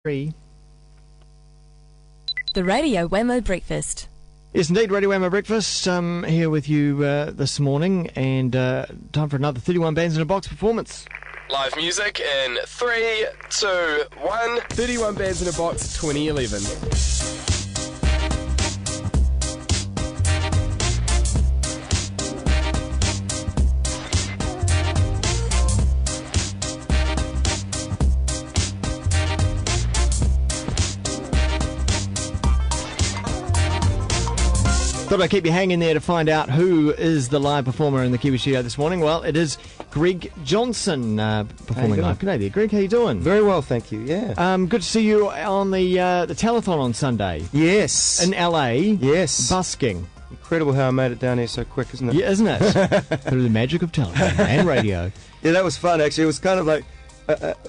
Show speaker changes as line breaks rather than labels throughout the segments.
3.
The Radio Wammo Breakfast.
Yes, indeed, Radio Wammo Breakfast. Here with you this morning, and time for another 31 Bands in a Box performance.
Live music in 3, 2, 1.
31 Bands in a Box 2011.
Thought I'd keep you hanging there to find out who is the live performer in the Kiwi studio this morning. Well, it is Greg Johnson performing live. G'day there, Greg. How you doing?
Very well, thank you. Yeah.
Good to see you on the telethon on Sunday.
Yes.
In LA.
Yes.
Busking.
Incredible how I made it down here so quick, isn't it?
Yeah, isn't it? Through the magic of television and radio.
Yeah, that was fun. Actually, it was kind of like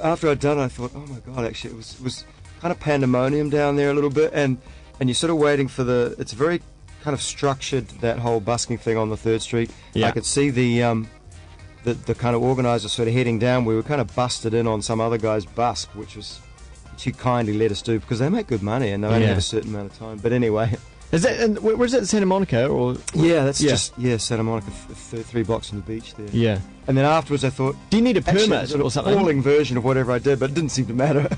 after I'd done it, I thought, oh my god, actually, it was kind of pandemonium down there a little bit, and you're sort of waiting for the. It's very kind of structured, that whole busking thing on the 3rd Street.
Yeah.
I could see the kind of organisers sort of heading down. We were kind of busted in on some other guy's busk, which he kindly let us do because they make good money and they only have a certain amount of time. But anyway,
is that where's that, Santa Monica or?
Yeah, that's just Santa Monica, 3 blocks from the beach there.
Yeah.
And then afterwards, I thought,
do you need a permit
actually,
or something?
Appalling version of whatever I did, but it didn't seem to matter.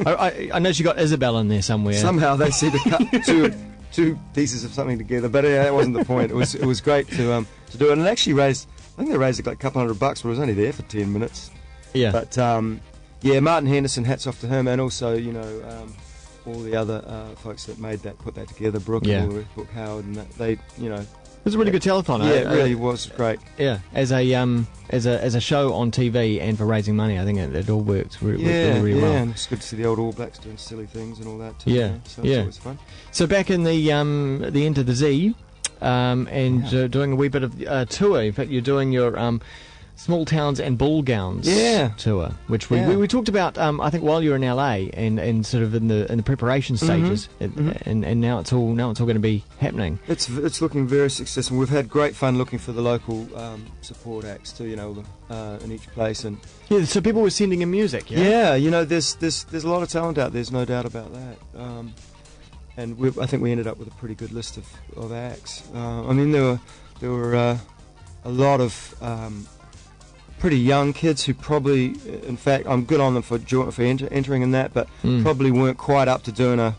I know you got Isabel in there somewhere.
Somehow they seemed to cut two pieces of something together, but that wasn't the point. It was great to do it, and it actually raised. I think they raised like a couple $100, but I was only there for 10 minutes. Yeah. But Martin Henderson, hats off to him, and also all the other folks that put that together, Brooke Howard, and that, they
it was a really good telethon.
Yeah, it really was great.
Yeah, as a show on TV and for raising money, I think it all works really well.
And it's good to see the old All Blacks doing silly things and all that too.
Yeah,
so it's always fun.
So back in the end of the Z, doing a wee bit of tour. In fact, you're doing your Small Towns and Ball Gowns tour, which we talked about. I think while you were in LA and sort of in the preparation stages, and now it's all going to be happening.
It's looking very successful. We've had great fun looking for the local support acts too. In each place, and
so people were sending in music.
Yeah, there's a lot of talent out there. There's no doubt about that. And I think we ended up with a pretty good list of acts. I mean, there were a lot of pretty young kids who probably, in fact, I'm good on them for entering in that, but probably weren't quite up to doing a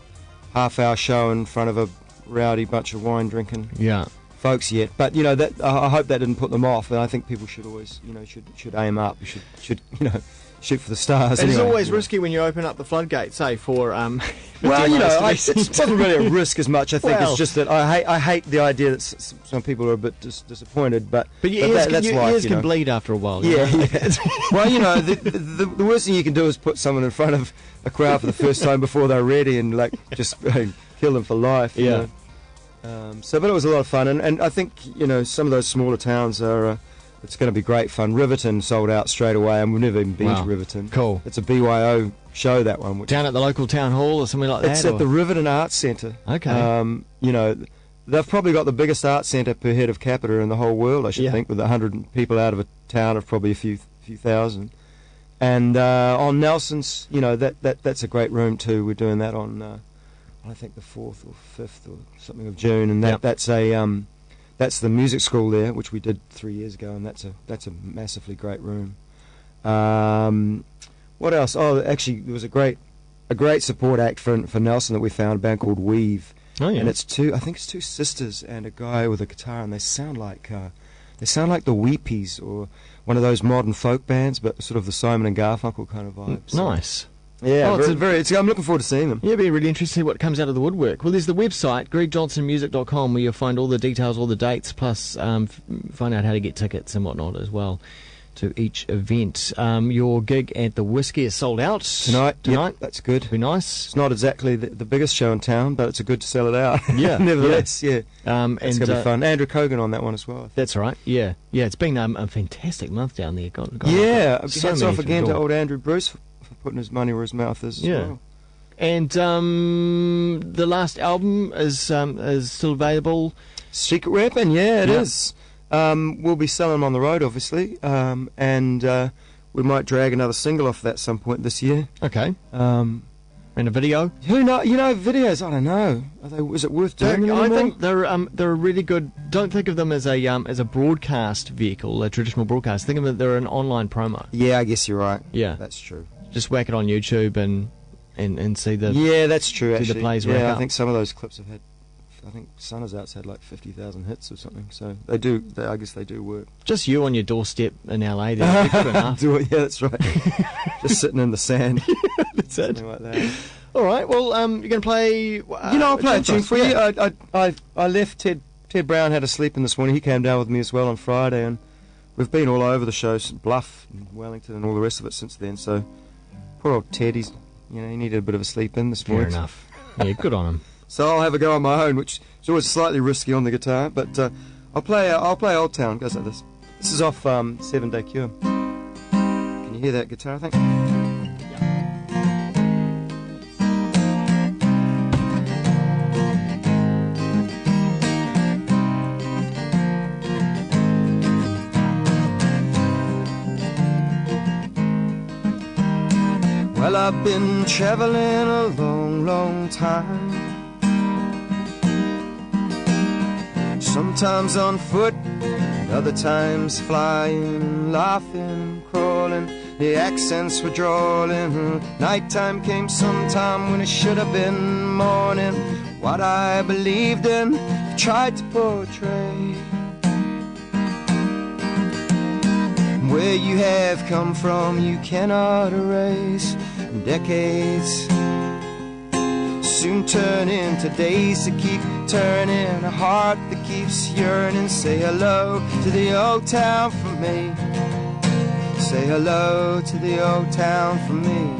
half-hour show in front of a rowdy bunch of wine-drinking folks yet. But that I hope that didn't put them off. And I think people should always, should aim up. Should shoot for the stars.
It's always risky when you open up the floodgates, say for.
Well, it's not really a risk as much. I think it's just that I hate the idea that some people are a bit disappointed, but
your ears can bleed after a while.
Yeah. Well, the worst thing you can do is put someone in front of a crowd for the first time before they're ready and just kill them for life.
Yeah.
But it was a lot of fun, and I think some of those smaller towns are. It's going to be great fun. Riverton sold out straight away, and we've never even been to Riverton.
Cool.
It's a BYO show, that one.
Down at the local town hall or something like that?
It's at the Riverton Arts Centre.
Okay.
They've probably got the biggest arts centre per head of capita in the whole world, I should think, with 100 people out of a town of probably a few thousand. And on Nelson's, that's a great room too. We're doing that on, I think, the 4th or 5th or something of June, and that's the music school there, which we did 3 years ago, and that's a massively great room. What else? Oh, actually, there was a great support act for Nelson that we found, a band called Weave.
Oh yeah.
And I think it's two sisters and a guy with a guitar, and they sound like the Weepies or one of those modern folk bands, but sort of the Simon and Garfunkel kind of vibes.
Nice.
Yeah, I'm looking forward to seeing them.
Yeah, it'll be really interesting to see what comes out of the woodwork. Well, there's the website, gregjohnsonmusic.com, where you'll find all the details, all the dates, plus find out how to get tickets and whatnot as well to each event. Your gig at the Whiskey is sold out tonight.
Yep, that's good.
Be nice.
It's not exactly the biggest show in town, but it's a good to sell it out.
Yeah,
nevertheless, yeah. It's
and
going to be fun. Andrew Cogan on that one as well.
That's right. Yeah. It's been a fantastic month down there.
Hats off again to old Andrew Bruce for putting his money where his mouth is as well.
And the last album is still available.
Secret Weapon, it is. We'll be selling them on the road, obviously, and we might drag another single off that some point this year.
Okay.
And
And a video?
Who know? Videos. I don't know. Is it worth doing them
I
anymore?
think they're really good. Don't think of them as a broadcast vehicle, a traditional broadcast. Think of them they're an online promo.
Yeah, I guess you're right.
Yeah,
that's true.
Just whack it on YouTube and see the.
Yeah, that's true.
See
actually,
the plays.
I think some of those clips have had. I think Sunner's Out's had like 50,000 hits or something. So they do. I guess they do work.
Just you on your doorstep in LA. They're good enough.
Yeah, that's right. Just sitting in the sand.
That's it.
Something like that.
All right. Well, you're going to play.
I'll play a tune for you. I left Ted Brown had a sleep in this morning. He came down with me as well on Friday, and we've been all over the show, Bluff, and Wellington, and all the rest of it since then. So poor old Ted, he needed a bit of a sleep in this morning.
Fair enough. Yeah, good on him.
So I'll have a go on my own, which is always slightly risky on the guitar, but I'll play Old Town. It goes like this. This is off 7 Day Cure. Can you hear that guitar, I think? Well, I've been traveling a long, long time. Sometimes on foot, and other times flying, laughing, crawling. The accents were drawling. Nighttime came sometime when it should have been morning. What I believed in, tried to portray. Where you have come from, you cannot erase. Decades soon turn into days that keep turning, a heart that keeps yearning. Say hello to the old town for me. Say hello to the old town for me.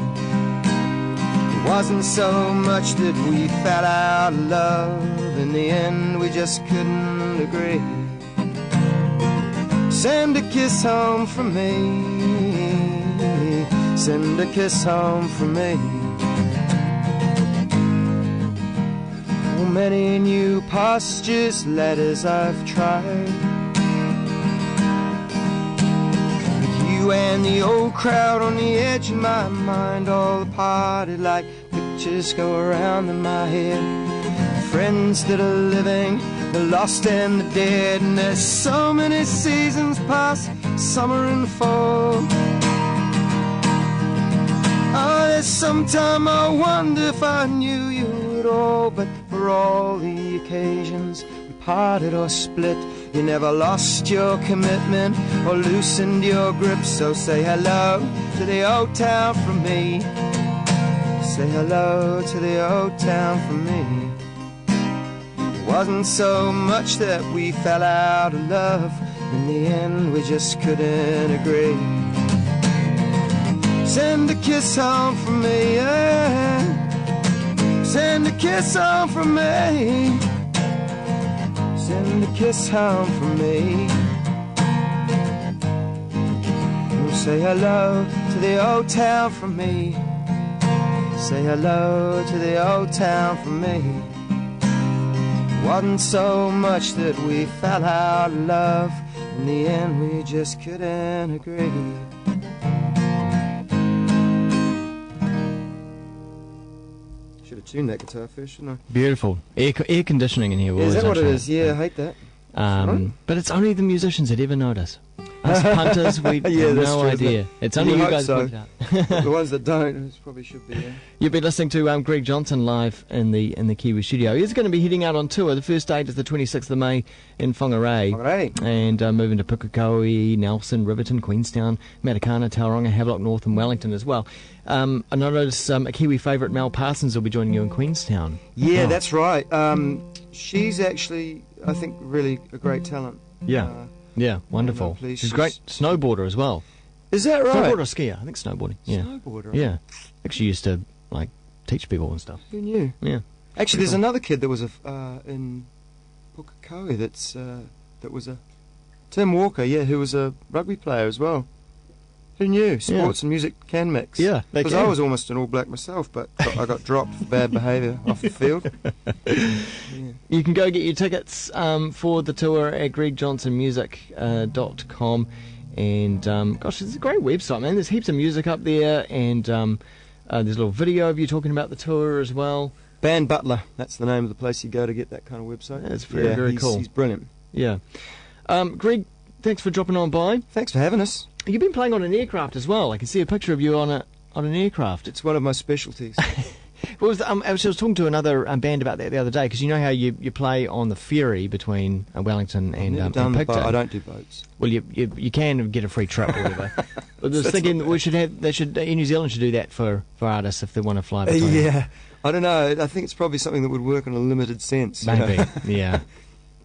It wasn't so much that we fell out of love. In the end we just couldn't agree. Send a kiss home from me. Send a kiss home from me. Oh, many new postures, letters I've tried. With you and the old crowd on the edge of my mind, all the party like pictures go around in my head. Friends that are living, the lost and the dead. And there's so many seasons past, summer and fall. Oh, there's sometime I wonder if I knew you at all. But for all the occasions we parted or split, you never lost your commitment or loosened your grip. So say hello to the old town from me. Say hello to the old town from me. It wasn't so much that we fell out of love. In the end we just couldn't agree. Send a kiss home from me, yeah. Send a kiss home from me. Send a kiss home from me. Say hello to the old town from me. Say hello to the old town from me. Wasn't so much that we fell out of love. In the end we just couldn't agree. Should have tuned that guitar first, shouldn't I?
Beautiful. Air conditioning in here.
Is that what it is? Yeah, I hate that.
But it's only the musicians that ever notice. Us punters, we have no idea. It's only you guys
so.
put it out.
The ones that don't, it probably should be. Yeah.
You've been listening to Greg Johnson live in the Kiwi studio. He's going to be heading out on tour. The first date is the 26th of May in Whangarei. And moving to Pukekohe, Nelson, Riverton, Queenstown, Matakana, Tauranga, Havelock North and Wellington as well. I noticed a Kiwi favourite, Mel Parsons, will be joining you in Queenstown.
Yeah, that's right. She's actually, I think, really a great talent.
Yeah. Yeah, wonderful. She's a great snowboarder as well.
Is that right?
Snowboarder or skier? I think snowboarding. Yeah.
Snowboarder.
Yeah. Actually used to teach people and stuff.
Who knew?
Yeah.
Actually, there's another kid that was in Pukekohe that was a Tim Walker, who was a rugby player as well. Who knew? Sports and music can mix.
Yeah,
because I was almost an All Black myself, but I got dropped for bad behaviour off the field.
You can go get your tickets for the tour at gregjohnsonmusic.com. And gosh, it's a great website, man. There's heaps of music up there, and There's a little video of you talking about the tour as well.
Band Butler, that's the name of the place you go to get that kind of website.
That's very cool.
He's brilliant.
Yeah. Greg, thanks for dropping on by.
Thanks for having us.
You've been playing on an aircraft as well. I can see a picture of you on an aircraft.
It's one of my specialties.
I was talking to another band about that the other day, because you know how you play on the ferry between Wellington and Picton.
I don't do boats.
Well, you can get a free trip or whatever. But I was thinking New Zealand should do that for artists if they want to fly between.
Yeah, I don't know. I think it's probably something that would work in a limited sense.
Maybe, yeah.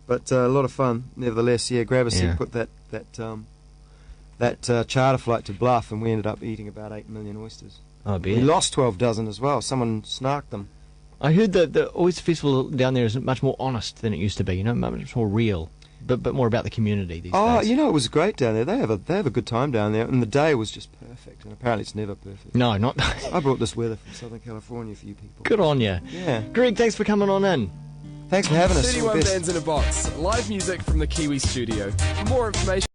But a lot of fun, nevertheless. Yeah, grab a seat, put that charter flight to Bluff, and we ended up eating about 8 million oysters.
Oh,
we lost 12 dozen as well. Someone snarked them.
I heard that the Oyster Festival down there is much more honest than it used to be. Much more real, but more about the community these days.
It was great down there. They have a good time down there, and the day was just perfect. And apparently, it's never perfect.
No, not.
I brought this weather from Southern California for you people.
Good on you.
Yeah,
Greg, thanks for coming on in.
Thanks for having us.
31 bands in a box. Live music from the Kiwi studio. For more information.